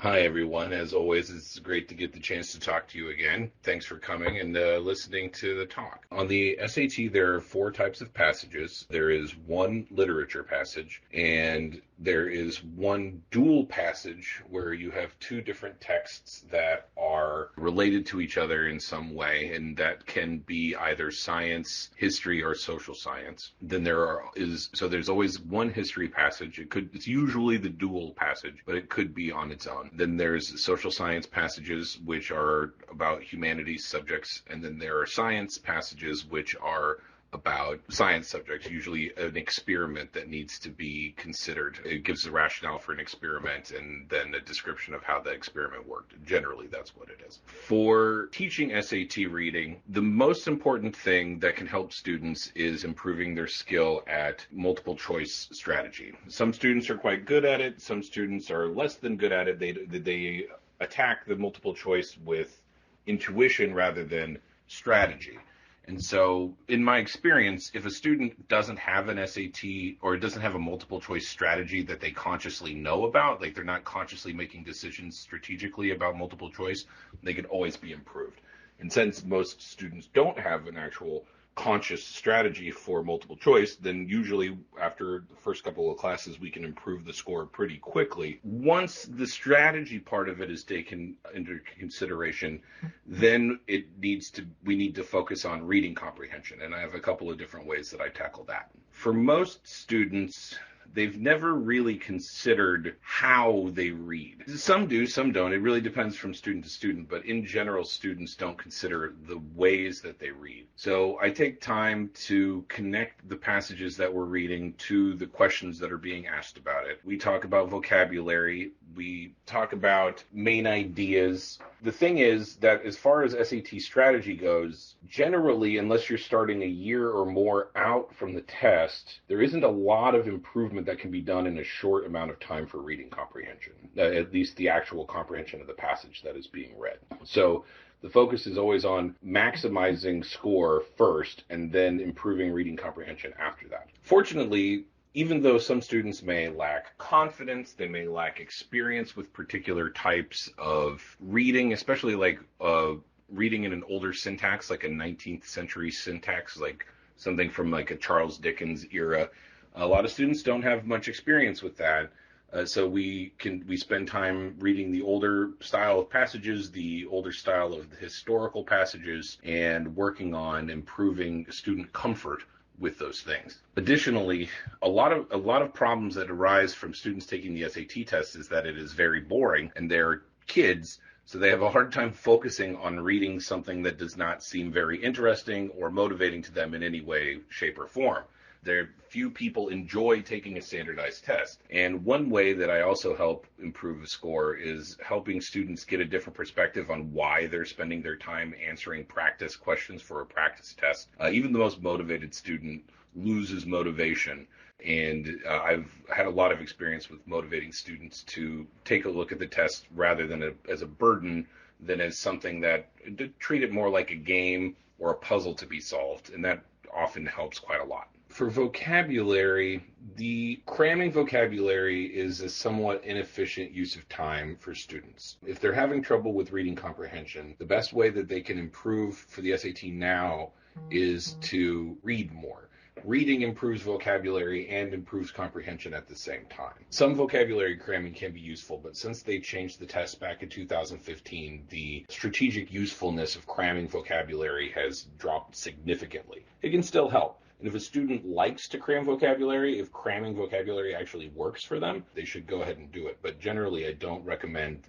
Hi, everyone. As always, it's great to get the chance to talk to you again. Thanks for coming and listening to the talk. On the SAT, there are 4 types of passages. There is one literature passage, and there is one dual passage where you have 2 different texts that are related to each other in some way, and that can be either science, history, or social science. Then there's always one history passage. It's usually the dual passage, but it could be on its own. Then there's social science passages, which are about humanities subjects, and then there are science passages, which are about science subjects, usually an experiment that needs to be considered. It gives the rationale for an experiment and then a description of how the experiment worked. Generally, that's what it is. For teaching SAT reading, the most important thing that can help students is improving their skill at multiple choice strategy. Some students are quite good at it. Some students are less than good at it. They attack the multiple choice with intuition rather than strategy. And so in my experience, if a student doesn't have an SAT or doesn't have a multiple choice strategy that they consciously know about, like they're not consciously making decisions strategically about multiple choice, they can always be improved. And since most students don't have an actual conscious strategy for multiple choice, then usually after the first couple of classes, we can improve the score pretty quickly. Once the strategy part of it is taken into consideration, then we need to focus on reading comprehension. And I have a couple of different ways that I tackle that. For most students, they've never really considered how they read. Some do, some don't. It really depends from student to student, but in general, students don't consider the ways that they read. So I take time to connect the passages that we're reading to the questions that are being asked about it. We talk about vocabulary. We talk about main ideas. The thing is that as far as SAT strategy goes, generally, unless you're starting a year or more out from the test, there isn't a lot of improvement that can be done in a short amount of time for reading comprehension, at least the actual comprehension of the passage that is being read. So the focus is always on maximizing score first and then improving reading comprehension after that. Fortunately, even though some students may lack confidence, they may lack experience with particular types of reading, especially like reading in an older syntax, like a 19th century syntax, like something from like a Charles Dickens era. A lot of students don't have much experience with that. So we spend time reading the older style of passages, the older style of the historical passages, and working on improving student comfort with those things. Additionally, a lot of problems that arise from students taking the SAT test is that it is very boring, and they're kids, so they have a hard time focusing on reading something that does not seem very interesting or motivating to them in any way, shape, or form. Few people enjoy taking a standardized test. And one way that I also help improve the score is helping students get a different perspective on why they're spending their time answering practice questions for a practice test. Even the most motivated student loses motivation. And I've had a lot of experience with motivating students to take a look at the test rather than as a burden than as something to treat it more like a game or a puzzle to be solved. And that often helps quite a lot. For vocabulary, the cramming vocabulary is a somewhat inefficient use of time for students. If they're having trouble with reading comprehension, the best way that they can improve for the SAT now is to read more. Reading improves vocabulary and improves comprehension at the same time. Some vocabulary cramming can be useful, but since they changed the test back in 2015, the strategic usefulness of cramming vocabulary has dropped significantly. It can still help. And if a student likes to cram vocabulary, if cramming vocabulary actually works for them, they should go ahead and do it. But generally, I don't recommend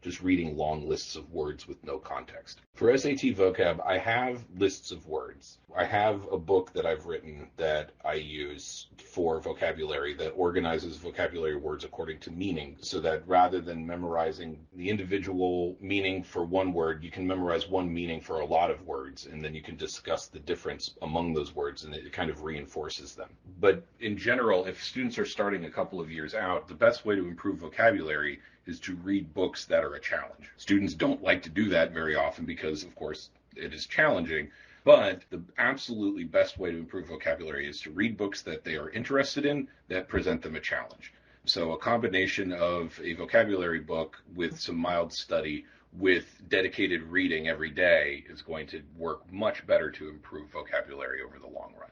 just reading long lists of words with no context. For SAT vocab, I have lists of words. I have a book that I've written that I use for vocabulary that organizes vocabulary words according to meaning, so that rather than memorizing the individual meaning for one word, you can memorize one meaning for a lot of words, and then you can discuss the difference among those words, and it kind of reinforces them. But in general, if students are starting a couple of years out, the best way to improve vocabulary is to read books that are a challenge. Students don't like to do that very often because, of course, it is challenging. But the absolutely best way to improve vocabulary is to read books that they are interested in that present them a challenge. So a combination of a vocabulary book with some mild study with dedicated reading every day is going to work much better to improve vocabulary over the long run.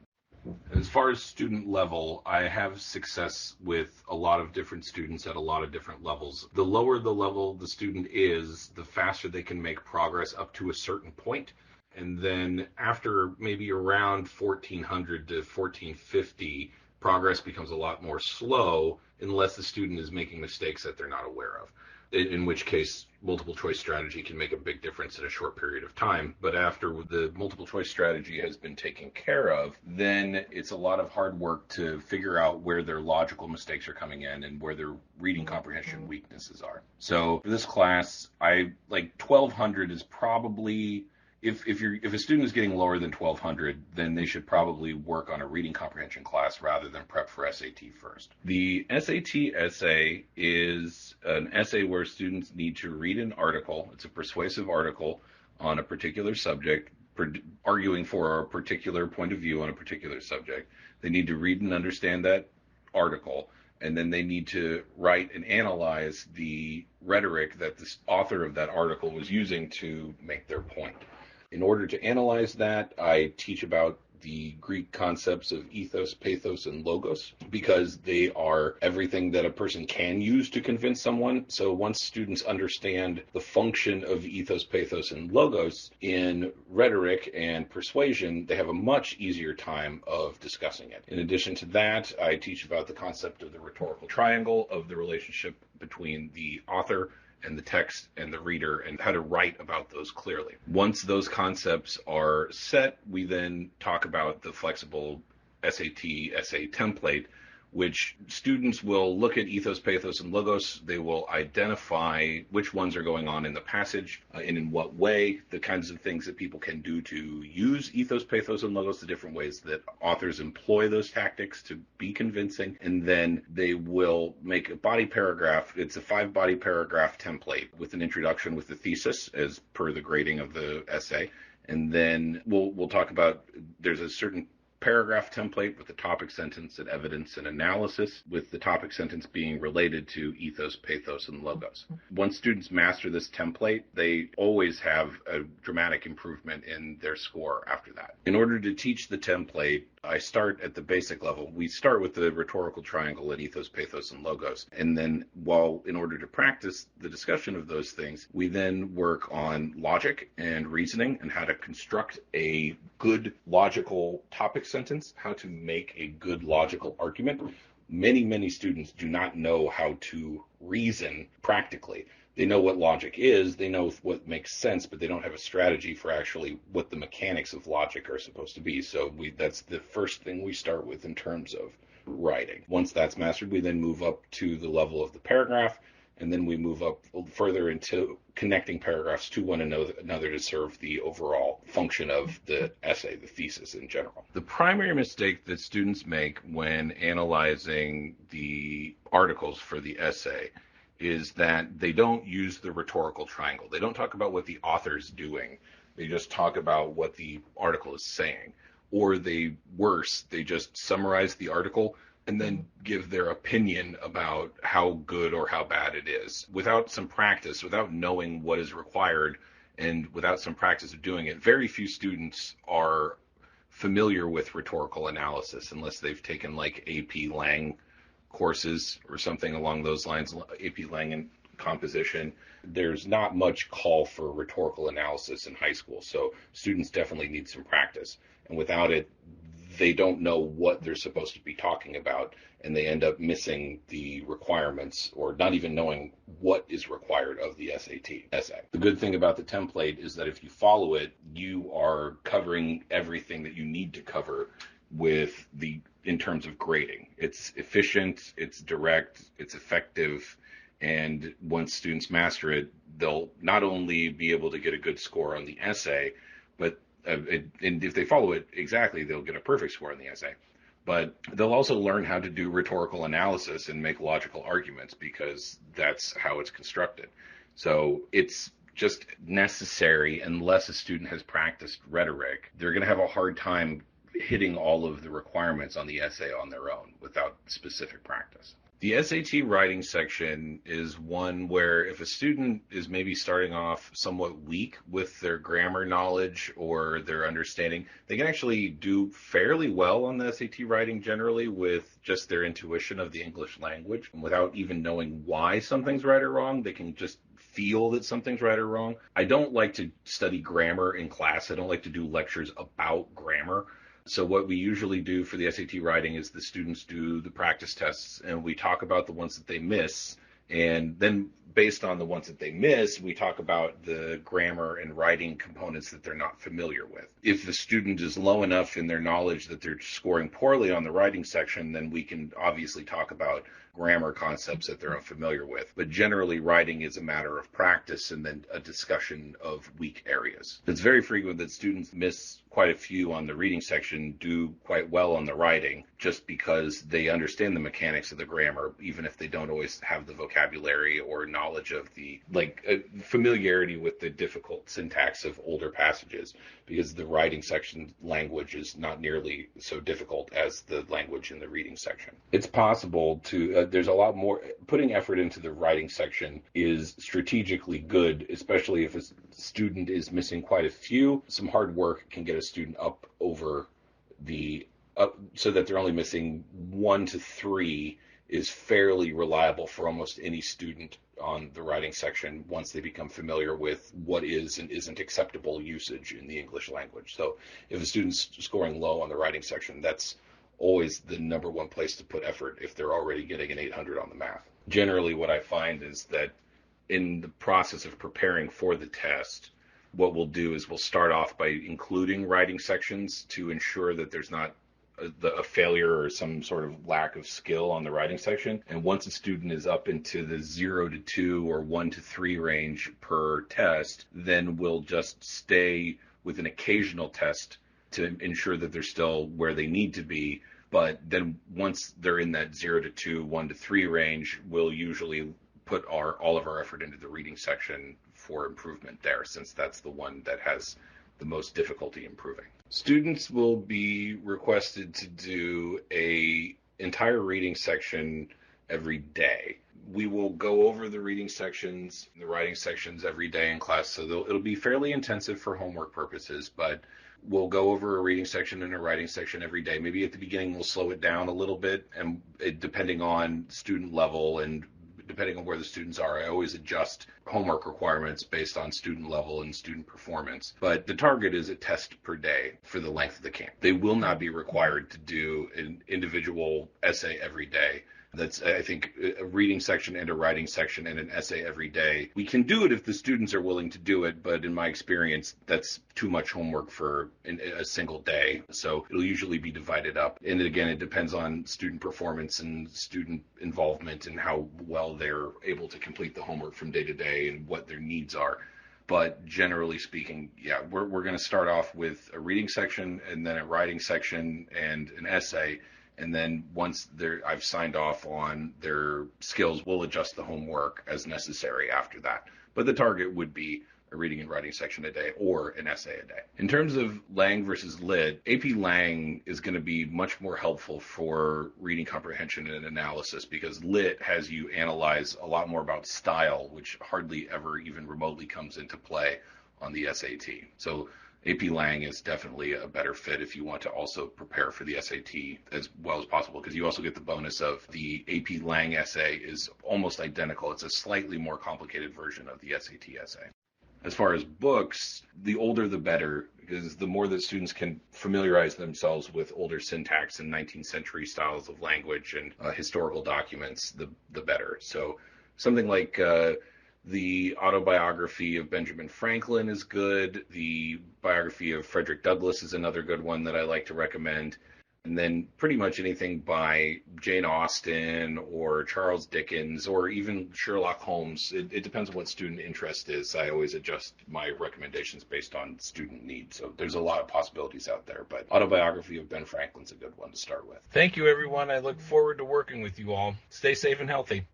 As far as student level, I have success with a lot of different students at a lot of different levels. The lower the level the student is, the faster they can make progress up to a certain point. And then after maybe around 1400 to 1450, progress becomes a lot more slow unless the student is making mistakes that they're not aware of. In which case, multiple choice strategy can make a big difference in a short period of time. But after the multiple choice strategy has been taken care of, then it's a lot of hard work to figure out where their logical mistakes are coming in and where their reading comprehension weaknesses are. So for this class, 1200 is probably, if a student is getting lower than 1200, then they should probably work on a reading comprehension class rather than prep for SAT first. The SAT essay is an essay where students need to read an article. It's a persuasive article on a particular subject, arguing for a particular point of view on a particular subject. They need to read and understand that article, and then they need to write and analyze the rhetoric that the author of that article was using to make their point. In order to analyze that, I teach about the Greek concepts of ethos, pathos, and logos, because they are everything that a person can use to convince someone. So once students understand the function of ethos, pathos, and logos in rhetoric and persuasion, they have a much easier time of discussing it. In addition to that, I teach about the concept of the rhetorical triangle, of the relationship between the author and the text and the reader, and how to write about those clearly. Once those concepts are set, we then talk about the flexible SAT essay template, which students will look at ethos, pathos, and logos. They will identify which ones are going on in the passage and in what way, the kinds of things that people can do to use ethos, pathos, and logos, the different ways that authors employ those tactics to be convincing. And then they will make a body paragraph. It's a 5-body paragraph template with an introduction with the thesis as per the grading of the essay. And then we'll talk about, there's a certain paragraph template with the topic, sentence, and evidence and analysis, with the topic sentence being related to ethos, pathos, and logos. Once students master this template, they always have a dramatic improvement in their score after that. In order to teach the template, I start at the basic level. We start with the rhetorical triangle and ethos, pathos, and logos. And then in order to practice the discussion of those things, we then work on logic and reasoning and how to construct a good logical topic sentence, how to make a good logical argument. Many students do not know how to reason practically. They know what logic is, they know what makes sense, but they don't have a strategy for actually what the mechanics of logic are supposed to be. So that's the first thing we start with in terms of writing. Once that's mastered, we then move up to the level of the paragraph, and then we move up further into connecting paragraphs to one another to serve the overall function of the essay, the thesis in general. The primary mistake that students make when analyzing the articles for the essay is that they don't use the rhetorical triangle. They don't talk about what the author's doing. They just talk about what the article is saying. Or they just summarize the article and then give their opinion about how good or how bad it is. Without some practice, without knowing what is required, and without some practice of doing it, very few students are familiar with rhetorical analysis unless they've taken like AP Lang courses or something along those lines, AP Lang and composition. There's not much call for rhetorical analysis in high school, so students definitely need some practice. And without it, they don't know what they're supposed to be talking about, and they end up missing the requirements or not even knowing what is required of the SAT essay. The good thing about the template is that if you follow it, you are covering everything that you need to cover in terms of grading. It's efficient, it's direct, it's effective, and once students master it, they'll not only be able to get a good score on the essay, but and if they follow it exactly, they'll get a perfect score on the essay. But they'll also learn how to do rhetorical analysis and make logical arguments, because that's how it's constructed. So it's just necessary. Unless a student has practiced rhetoric, they're going to have a hard time hitting all of the requirements on the essay on their own without specific practice. The SAT writing section is one where if a student is maybe starting off somewhat weak with their grammar knowledge or their understanding, they can actually do fairly well on the SAT writing generally with just their intuition of the English language. Without even knowing why something's right or wrong, they can just feel that something's right or wrong. I don't like to study grammar in class. I don't like to do lectures about grammar. So what we usually do for the SAT writing is the students do the practice tests and we talk about the ones that they miss. And then based on the ones that they miss, we talk about the grammar and writing components that they're not familiar with. If the student is low enough in their knowledge that they're scoring poorly on the writing section, then we can obviously talk about grammar concepts that they're unfamiliar with. But generally, writing is a matter of practice and then a discussion of weak areas. It's very frequent that students miss quite a few on the reading section, do quite well on the writing, just because they understand the mechanics of the grammar, even if they don't always have the vocabulary or knowledge of the, familiarity with the difficult syntax of older passages, because the writing section language is not nearly so difficult as the language in the reading section. It's possible to, there's a lot more, putting effort into the writing section is strategically good, especially if a student is missing quite a few. Some hard work can get a student up over so that they're only missing 1 to 3 is fairly reliable for almost any student on the writing section once they become familiar with what is and isn't acceptable usage in the English language. So if a student's scoring low on the writing section, that's always the number one place to put effort if they're already getting an 800 on the math. Generally, what I find is that in the process of preparing for the test, what we'll do is we'll start off by including writing sections to ensure that there's not a failure or some sort of lack of skill on the writing section. And once a student is up into the 0 to 2 or 1 to 3 range per test, then we'll just stay with an occasional test to ensure that they're still where they need to be. But then once they're in that 0 to 2, 1 to 3 range, we'll usually put all of our effort into the reading section for improvement there, since that's the one that has the most difficulty improving. Students will be requested to do an entire reading section every day. We will go over the reading sections, the writing sections every day in class, so it'll be fairly intensive for homework purposes, but we'll go over a reading section and a writing section every day. Maybe at the beginning we'll slow it down a little bit, and depending on student level and depending on where the students are, I always adjust homework requirements based on student level and student performance. But the target is a test per day for the length of the camp. They will not be required to do an individual essay every day. That's, I think, a reading section and a writing section and an essay every day. We can do it if the students are willing to do it, but in my experience, that's too much homework for a single day. So it'll usually be divided up. And again, it depends on student performance and student involvement and how well they're able to complete the homework from day to day and what their needs are. But generally speaking, yeah, we're going to start off with a reading section and then a writing section and an essay. And then once I've signed off on their skills, we'll adjust the homework as necessary after that. But the target would be a reading and writing section a day or an essay a day. In terms of Lang versus Lit, AP Lang is going to be much more helpful for reading comprehension and analysis, because Lit has you analyze a lot more about style, which hardly ever even remotely comes into play on the SAT. So AP Lang is definitely a better fit if you want to also prepare for the SAT as well as possible, because you also get the bonus of the AP Lang essay is almost identical. It's a slightly more complicated version of the SAT essay. As far as books, the older the better, because the more that students can familiarize themselves with older syntax and 19th century styles of language and historical documents, the better. So something like the autobiography of Benjamin Franklin is good. The biography of Frederick Douglass is another good one that I like to recommend. And then pretty much anything by Jane Austen or Charles Dickens or even Sherlock Holmes. It depends on what student interest is. I always adjust my recommendations based on student need. So there's a lot of possibilities out there, but autobiography of Ben Franklin's a good one to start with. Thank you, everyone. I look forward to working with you all. Stay safe and healthy.